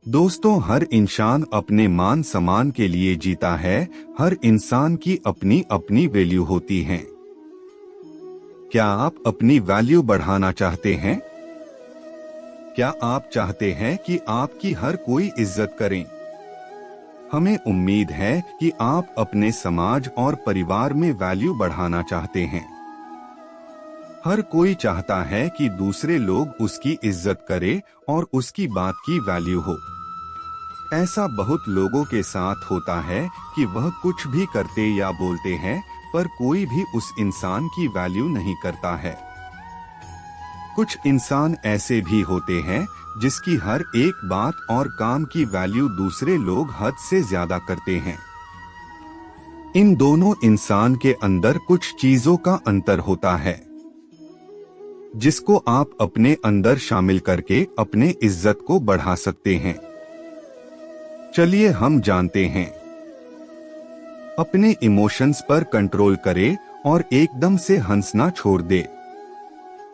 दोस्तों, हर इंसान अपने मान सम्मान के लिए जीता है। हर इंसान की अपनी अपनी वैल्यू होती है। क्या आप अपनी वैल्यू बढ़ाना चाहते हैं? क्या आप चाहते हैं कि आपकी हर कोई इज्जत करे? हमें उम्मीद है कि आप अपने समाज और परिवार में वैल्यू बढ़ाना चाहते हैं। हर कोई चाहता है कि दूसरे लोग उसकी इज्जत करें और उसकी बात की वैल्यू हो। ऐसा बहुत लोगों के साथ होता है कि वह कुछ भी करते या बोलते हैं, पर कोई भी उस इंसान की वैल्यू नहीं करता है। कुछ इंसान ऐसे भी होते हैं जिसकी हर एक बात और काम की वैल्यू दूसरे लोग हद से ज्यादा करते हैं। इन दोनों इंसान के अंदर कुछ चीजों का अंतर होता है, जिसको आप अपने अंदर शामिल करके अपने इज्जत को बढ़ा सकते हैं। चलिए हम जानते हैं। अपने इमोशंस पर कंट्रोल करें और एकदम से हंसना छोड़ दे।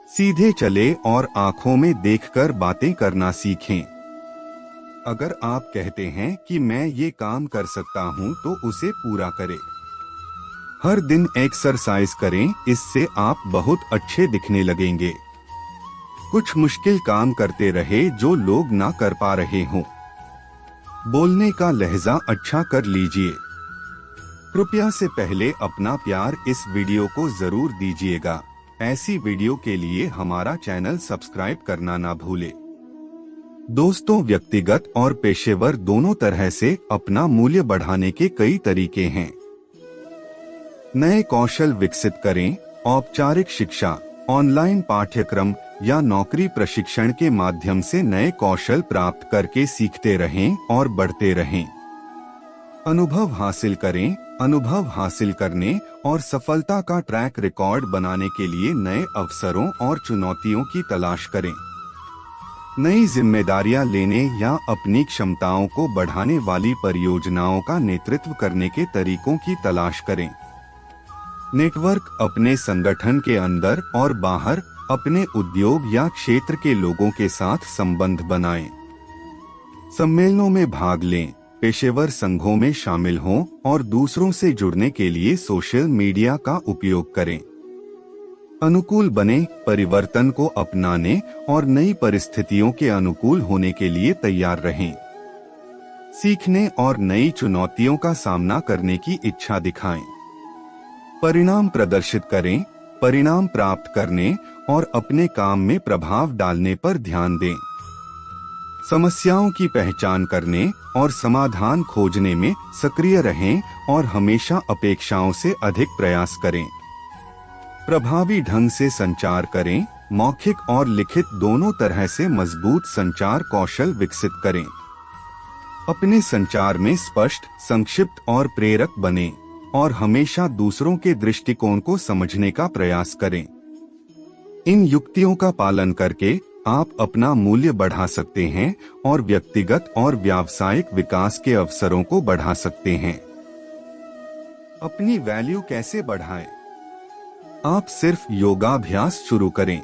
सीधे चले और आंखों में देखकर बातें करना सीखें। अगर आप कहते हैं कि मैं ये काम कर सकता हूं, तो उसे पूरा करें। हर दिन एक्सरसाइज करें, इससे आप बहुत अच्छे दिखने लगेंगे। कुछ मुश्किल काम करते रहे जो लोग ना कर पा रहे हों। बोलने का लहजा अच्छा कर लीजिए। कृपया से पहले अपना प्यार इस वीडियो को जरूर दीजिएगा। ऐसी वीडियो के लिए हमारा चैनल सब्सक्राइब करना ना भूले। दोस्तों, व्यक्तिगत और पेशेवर दोनों तरह से अपना मूल्य बढ़ाने के कई तरीके हैं। नए कौशल विकसित करें। औपचारिक शिक्षा, ऑनलाइन पाठ्यक्रम या नौकरी प्रशिक्षण के माध्यम से नए कौशल प्राप्त करके सीखते रहें और बढ़ते रहें। अनुभव हासिल करें। अनुभव हासिल करने और सफलता का ट्रैक रिकॉर्ड बनाने के लिए नए अवसरों और चुनौतियों की तलाश करें। नई जिम्मेदारियां लेने या अपनी क्षमताओं को बढ़ाने वाली परियोजनाओं का नेतृत्व करने के तरीकों की तलाश करें। नेटवर्क, अपने संगठन के अंदर और बाहर अपने उद्योग या क्षेत्र के लोगों के साथ संबंध बनाएं। सम्मेलनों में भाग लें, पेशेवर संघों में शामिल हों और दूसरों से जुड़ने के लिए सोशल मीडिया का उपयोग करें। अनुकूल बने, परिवर्तन को अपनाने और नई परिस्थितियों के अनुकूल होने के लिए तैयार रहें। सीखने और नई चुनौतियों का सामना करने की इच्छा दिखाएं। परिणाम प्रदर्शित करें। परिणाम प्राप्त करने और अपने काम में प्रभाव डालने पर ध्यान दें। समस्याओं की पहचान करने और समाधान खोजने में सक्रिय रहें और हमेशा अपेक्षाओं से अधिक प्रयास करें। प्रभावी ढंग से संचार करें। मौखिक और लिखित दोनों तरह से मजबूत संचार कौशल विकसित करें। अपने संचार में स्पष्ट, संक्षिप्त और प्रेरक बनें और हमेशा दूसरों के दृष्टिकोण को समझने का प्रयास करें। इन युक्तियों का पालन करके आप अपना मूल्य बढ़ा सकते हैं और व्यक्तिगत और व्यावसायिक विकास के अवसरों को बढ़ा सकते हैं। अपनी वैल्यू कैसे बढ़ाएं? आप सिर्फ योगाभ्यास शुरू करें।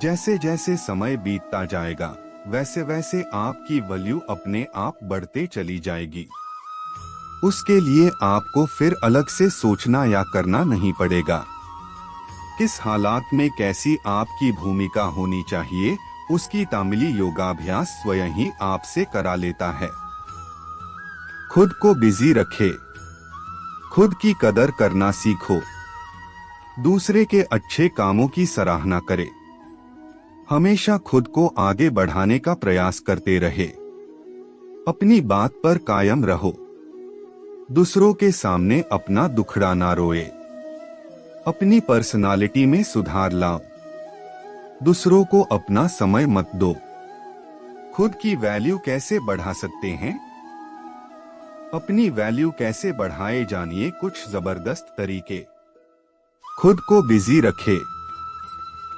जैसे जैसे समय बीतता जाएगा, वैसे वैसे आपकी वैल्यू अपने आप बढ़ते चली जाएगी। उसके लिए आपको फिर अलग से सोचना या करना नहीं पड़ेगा। किस हालात में कैसी आपकी भूमिका होनी चाहिए, उसकी तामीली योगाभ्यास स्वयं ही आपसे करा लेता है। खुद को बिजी रखें। खुद की कदर करना सीखो। दूसरे के अच्छे कामों की सराहना करें। हमेशा खुद को आगे बढ़ाने का प्रयास करते रहे। अपनी बात पर कायम रहो। दूसरों के सामने अपना दुखड़ा ना रोए। अपनी पर्सनालिटी में सुधार लाओ। दूसरों को अपना समय मत दो। खुद की वैल्यू कैसे बढ़ा सकते हैं? अपनी वैल्यू कैसे बढ़ाए, जानिए कुछ जबरदस्त तरीके। खुद को बिजी रखे।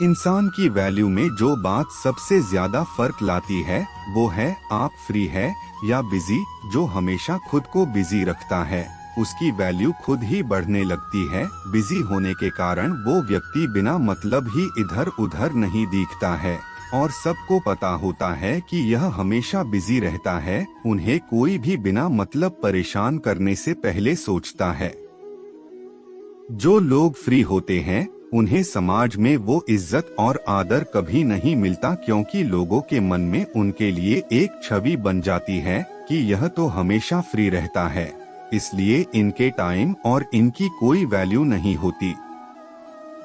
इंसान की वैल्यू में जो बात सबसे ज्यादा फर्क लाती है, वो है आप फ्री है या बिजी। जो हमेशा खुद को बिजी रखता है, उसकी वैल्यू खुद ही बढ़ने लगती है। बिजी होने के कारण वो व्यक्ति बिना मतलब ही इधर उधर नहीं दिखता है। और सबको पता होता है कि यह हमेशा बिजी रहता है, उन्हें कोई भी बिना मतलब परेशान करने से पहले सोचता है। जो लोग फ्री होते हैं उन्हें समाज में वो इज्जत और आदर कभी नहीं मिलता, क्योंकि लोगों के मन में उनके लिए एक छवि बन जाती है कि यह तो हमेशा फ्री रहता है, इसलिए इनके टाइम और इनकी कोई वैल्यू नहीं होती।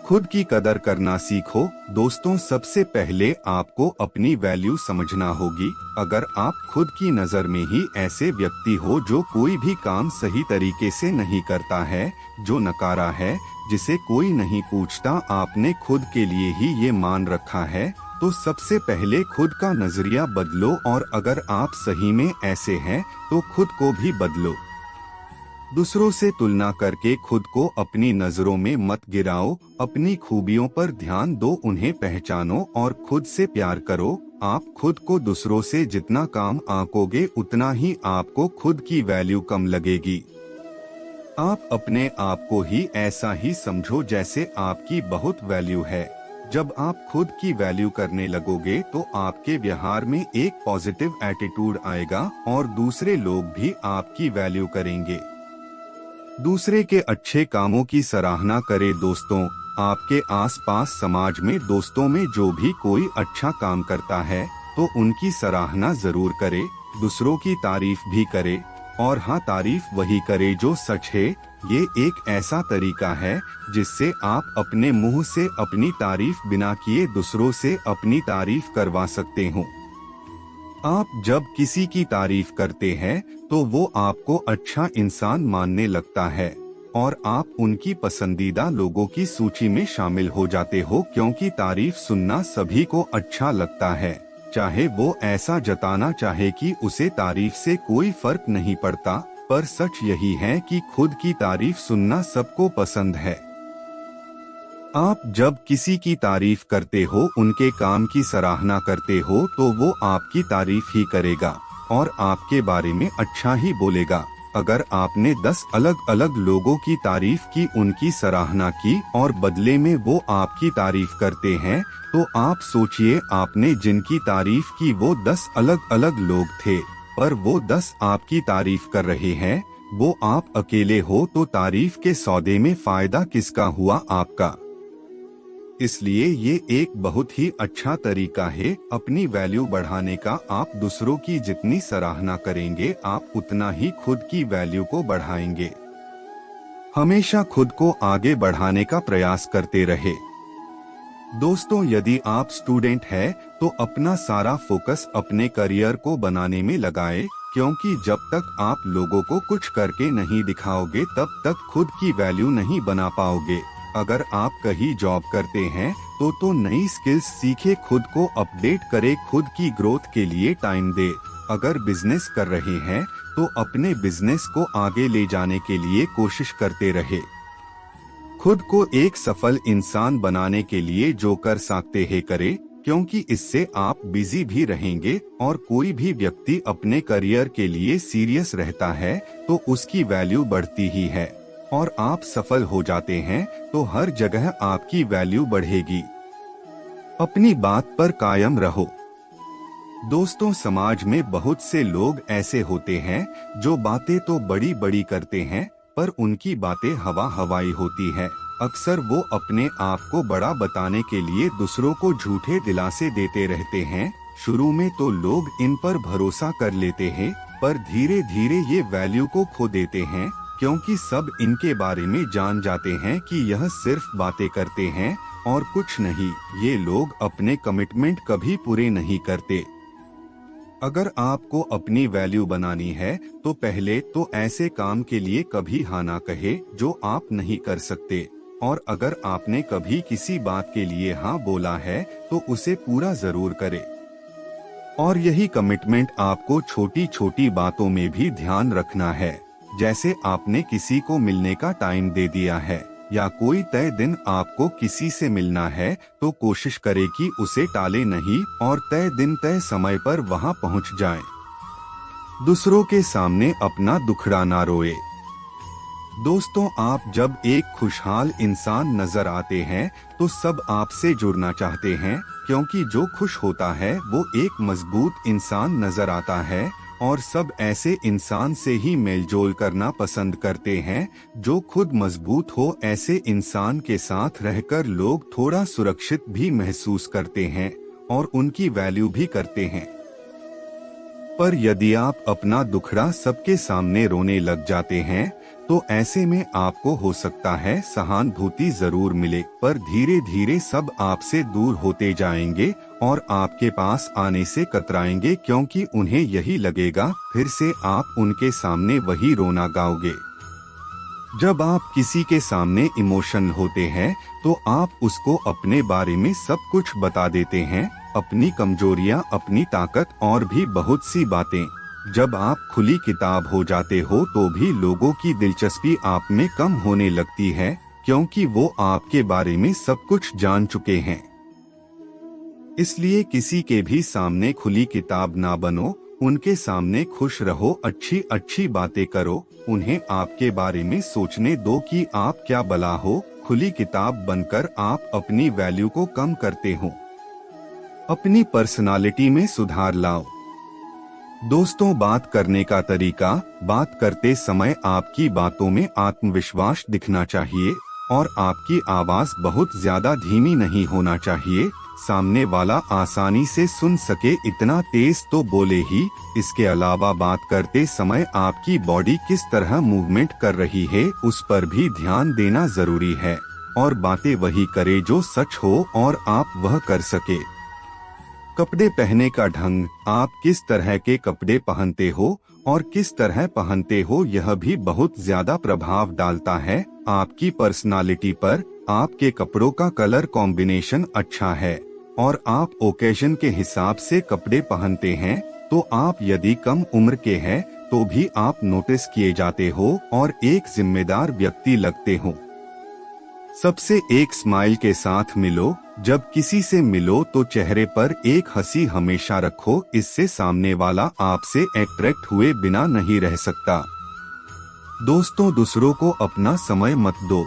खुद की कदर करना सीखो दोस्तों। सबसे पहले आपको अपनी वैल्यू समझना होगी। अगर आप खुद की नजर में ही ऐसे व्यक्ति हो जो कोई भी काम सही तरीके से नहीं करता है, जो नकारा है, जिसे कोई नहीं पूछता, आपने खुद के लिए ही ये मान रखा है, तो सबसे पहले खुद का नजरिया बदलो। और अगर आप सही में ऐसे हैं तो खुद को भी बदलो। दूसरों से तुलना करके खुद को अपनी नजरों में मत गिराओ। अपनी खूबियों पर ध्यान दो, उन्हें पहचानो और खुद से प्यार करो। आप खुद को दूसरों से जितना कम आंकोगे उतना ही आपको खुद की वैल्यू कम लगेगी। आप अपने आप को ही ऐसा ही समझो जैसे आपकी बहुत वैल्यू है। जब आप खुद की वैल्यू करने लगोगे तो आपके व्यवहार में एक पॉजिटिव एटीट्यूड आएगा और दूसरे लोग भी आपकी वैल्यू करेंगे। दूसरे के अच्छे कामों की सराहना करें दोस्तों। आपके आसपास समाज में दोस्तों में जो भी कोई अच्छा काम करता है तो उनकी सराहना जरूर करे, दूसरों की तारीफ भी करे। और हाँ, तारीफ वही करे जो सच है। ये एक ऐसा तरीका है जिससे आप अपने मुंह से अपनी तारीफ बिना किए दूसरों से अपनी तारीफ करवा सकते हो। आप जब किसी की तारीफ करते हैं तो वो आपको अच्छा इंसान मानने लगता है और आप उनकी पसंदीदा लोगों की सूची में शामिल हो जाते हो, क्योंकि तारीफ सुनना सभी को अच्छा लगता है। चाहे वो ऐसा जताना चाहे कि उसे तारीफ से कोई फर्क नहीं पड़ता, पर सच यही है कि खुद की तारीफ सुनना सबको पसंद है। आप जब किसी की तारीफ करते हो, उनके काम की सराहना करते हो, तो वो आपकी तारीफ ही करेगा और आपके बारे में अच्छा ही बोलेगा। अगर आपने 10 अलग अलग लोगों की तारीफ की, उनकी सराहना की और बदले में वो आपकी तारीफ करते हैं, तो आप सोचिए आपने जिनकी तारीफ की वो 10 अलग अलग लोग थे, पर वो 10 आपकी तारीफ कर रहे हैं। वो आप अकेले हो, तो तारीफ के सौदे में फायदा किसका हुआ? आपका। इसलिए ये एक बहुत ही अच्छा तरीका है अपनी वैल्यू बढ़ाने का। आप दूसरों की जितनी सराहना करेंगे, आप उतना ही खुद की वैल्यू को बढ़ाएंगे। हमेशा खुद को आगे बढ़ाने का प्रयास करते रहे। दोस्तों, यदि आप स्टूडेंट हैं तो अपना सारा फोकस अपने करियर को बनाने में लगाएं, क्योंकि जब तक आप लोगों को कुछ करके नहीं दिखाओगे तब तक खुद की वैल्यू नहीं बना पाओगे। अगर आप कहीं जॉब करते हैं तो नई स्किल्स सीखे, खुद को अपडेट करें, खुद की ग्रोथ के लिए टाइम दे। अगर बिजनेस कर रहे हैं तो अपने बिजनेस को आगे ले जाने के लिए कोशिश करते रहे। खुद को एक सफल इंसान बनाने के लिए जो कर सकते हैं करें, क्योंकि इससे आप बिजी भी रहेंगे और कोई भी व्यक्ति अपने करियर के लिए सीरियस रहता है तो उसकी वैल्यू बढ़ती ही है और आप सफल हो जाते हैं तो हर जगह आपकी वैल्यू बढ़ेगी। अपनी बात पर कायम रहो। दोस्तों, समाज में बहुत से लोग ऐसे होते हैं जो बातें तो बड़ी बड़ी करते हैं, पर उनकी बातें हवा हवाई होती है। अक्सर वो अपने आप को बड़ा बताने के लिए दूसरों को झूठे दिलासे देते रहते हैं। शुरू में तो लोग इन पर भरोसा कर लेते हैं, पर धीरे धीरे ये वैल्यू को खो देते हैं, क्योंकि सब इनके बारे में जान जाते हैं कि यह सिर्फ बातें करते हैं और कुछ नहीं। ये लोग अपने कमिटमेंट कभी पूरे नहीं करते। अगर आपको अपनी वैल्यू बनानी है तो पहले तो ऐसे काम के लिए कभी हाँ ना कहे जो आप नहीं कर सकते, और अगर आपने कभी किसी बात के लिए हाँ बोला है तो उसे पूरा जरूर करे। और यही कमिटमेंट आपको छोटी छोटी बातों में भी ध्यान रखना है। जैसे आपने किसी को मिलने का टाइम दे दिया है या कोई तय दिन आपको किसी से मिलना है, तो कोशिश करें कि उसे टाले नहीं और तय दिन तय समय पर वहां पहुंच जाएं। दूसरों के सामने अपना दुखड़ा ना रोए। दोस्तों, आप जब एक खुशहाल इंसान नजर आते हैं तो सब आपसे जुड़ना चाहते हैं, क्योंकि जो खुश होता है वो एक मजबूत इंसान नजर आता है और सब ऐसे इंसान से ही मेलजोल करना पसंद करते हैं जो खुद मजबूत हो। ऐसे इंसान के साथ रहकर लोग थोड़ा सुरक्षित भी महसूस करते हैं और उनकी वैल्यू भी करते हैं। पर यदि आप अपना दुखड़ा सबके सामने रोने लग जाते हैं तो ऐसे में आपको हो सकता है सहानुभूति जरूर मिले, पर धीरे धीरे सब आपसे दूर होते जाएंगे और आपके पास आने से कतराएंगे, क्योंकि उन्हें यही लगेगा फिर से आप उनके सामने वही रोना गाओगे। जब आप किसी के सामने इमोशनल होते हैं तो आप उसको अपने बारे में सब कुछ बता देते हैं, अपनी कमजोरियां, अपनी ताकत और भी बहुत सी बातें। जब आप खुली किताब हो जाते हो तो भी लोगों की दिलचस्पी आप में कम होने लगती है, क्योंकि वो आपके बारे में सब कुछ जान चुके हैं। इसलिए किसी के भी सामने खुली किताब ना बनो, उनके सामने खुश रहो, अच्छी अच्छी बातें करो, उन्हें आपके बारे में सोचने दो कि आप क्या भला हो। खुली किताब बनकर आप अपनी वैल्यू को कम करते हो। अपनी पर्सनालिटी में सुधार लाओ। दोस्तों, बात करने का तरीका, बात करते समय आपकी बातों में आत्मविश्वास दिखना चाहिए और आपकी आवाज बहुत ज्यादा धीमी नहीं होना चाहिए। सामने वाला आसानी से सुन सके इतना तेज तो बोले ही। इसके अलावा बात करते समय आपकी बॉडी किस तरह मूवमेंट कर रही है उस पर भी ध्यान देना जरूरी है, और बातें वही करे जो सच हो और आप वह कर सके। कपड़े पहनने का ढंग, आप किस तरह के कपड़े पहनते हो और किस तरह पहनते हो यह भी बहुत ज्यादा प्रभाव डालता है आपकी पर्सनालिटी पर। आपके कपड़ों का कलर कॉम्बिनेशन अच्छा है और आप ओकेजन के हिसाब से कपड़े पहनते हैं तो आप यदि कम उम्र के हैं तो भी आप नोटिस किए जाते हो और एक जिम्मेदार व्यक्ति लगते हो। सबसे एक स्माइल के साथ मिलो। जब किसी से मिलो तो चेहरे पर एक हंसी हमेशा रखो, इससे सामने वाला आपसे अट्रैक्ट हुए बिना नहीं रह सकता। दोस्तों, दूसरों को अपना समय मत दो।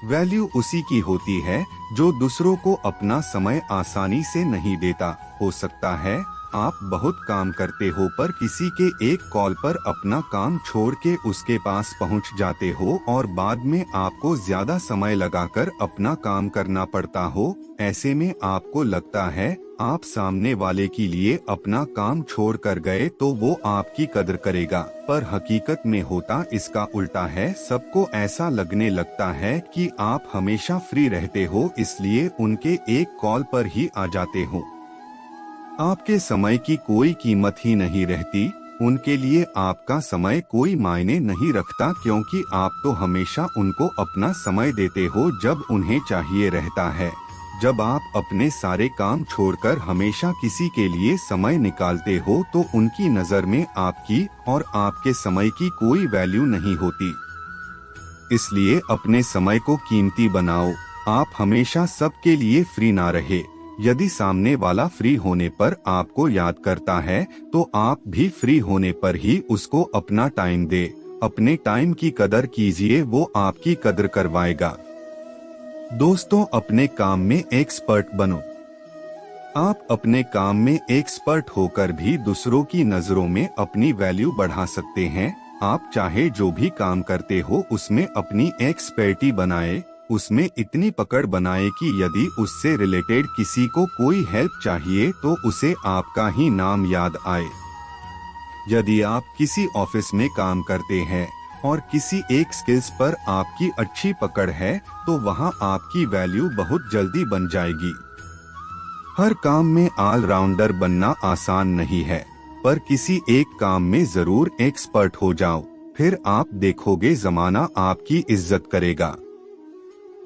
वैल्यू उसी की होती है जो दूसरों को अपना समय आसानी से नहीं देता। हो सकता है आप बहुत काम करते हो पर किसी के एक कॉल पर अपना काम छोड़ के उसके पास पहुंच जाते हो और बाद में आपको ज्यादा समय लगाकर अपना काम करना पड़ता हो। ऐसे में आपको लगता है आप सामने वाले के लिए अपना काम छोड़ कर गए तो वो आपकी कदर करेगा, पर हकीकत में होता इसका उल्टा है। सबको ऐसा लगने लगता है कि आप हमेशा फ्री रहते हो, इसलिए उनके एक कॉल पर ही आ जाते हो। आपके समय की कोई कीमत ही नहीं रहती, उनके लिए आपका समय कोई मायने नहीं रखता, क्योंकि आप तो हमेशा उनको अपना समय देते हो जब उन्हें चाहिए रहता है। जब आप अपने सारे काम छोड़कर हमेशा किसी के लिए समय निकालते हो तो उनकी नजर में आपकी और आपके समय की कोई वैल्यू नहीं होती। इसलिए अपने समय को कीमती बनाओ। आप हमेशा सबके लिए फ्री ना रहे। यदि सामने वाला फ्री होने पर आपको याद करता है तो आप भी फ्री होने पर ही उसको अपना टाइम दे। अपने टाइम की कदर कीजिए, वो आपकी कदर करवाएगा। दोस्तों, अपने काम में एक्सपर्ट बनो। आप अपने काम में एक्सपर्ट होकर भी दूसरों की नजरों में अपनी वैल्यू बढ़ा सकते हैं। आप चाहे जो भी काम करते हो उसमें अपनी एक्सपर्टी बनाए, उसमें इतनी पकड़ बनाए कि यदि उससे रिलेटेड किसी को कोई हेल्प चाहिए तो उसे आपका ही नाम याद आए। यदि आप किसी ऑफिस में काम करते हैं और किसी एक स्किल्स पर आपकी अच्छी पकड़ है तो वहां आपकी वैल्यू बहुत जल्दी बन जाएगी। हर काम में ऑलराउंडर बनना आसान नहीं है, पर किसी एक काम में जरूर एक्सपर्ट हो जाओ, फिर आप देखोगे जमाना आपकी इज्जत करेगा।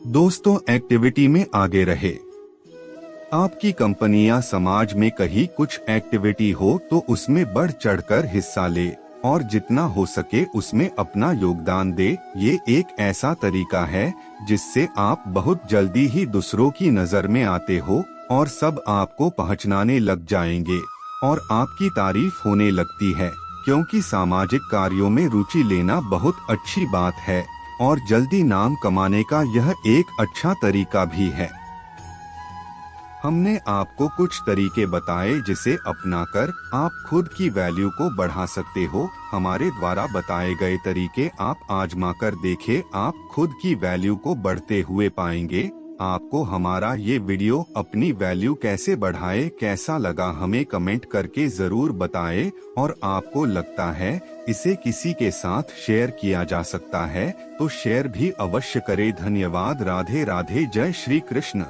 दोस्तों, एक्टिविटी में आगे रहे। आपकी कंपनी या समाज में कहीं कुछ एक्टिविटी हो तो उसमें बढ़ चढ़कर हिस्सा ले और जितना हो सके उसमें अपना योगदान दे। ये एक ऐसा तरीका है जिससे आप बहुत जल्दी ही दूसरों की नजर में आते हो और सब आपको पहचानने लग जाएंगे और आपकी तारीफ होने लगती है। क्योंकि सामाजिक कार्यों में रुचि लेना बहुत अच्छी बात है और जल्दी नाम कमाने का यह एक अच्छा तरीका भी है। हमने आपको कुछ तरीके बताए जिसे अपनाकर आप खुद की वैल्यू को बढ़ा सकते हो। हमारे द्वारा बताए गए तरीके आप आजमा कर देखें, आप खुद की वैल्यू को बढ़ते हुए पाएंगे। आपको हमारा ये वीडियो अपनी वैल्यू कैसे बढ़ाए कैसा लगा हमें कमेंट करके जरूर बताएं, और आपको लगता है इसे किसी के साथ शेयर किया जा सकता है तो शेयर भी अवश्य करें। धन्यवाद। राधे राधे। जय श्री कृष्ण।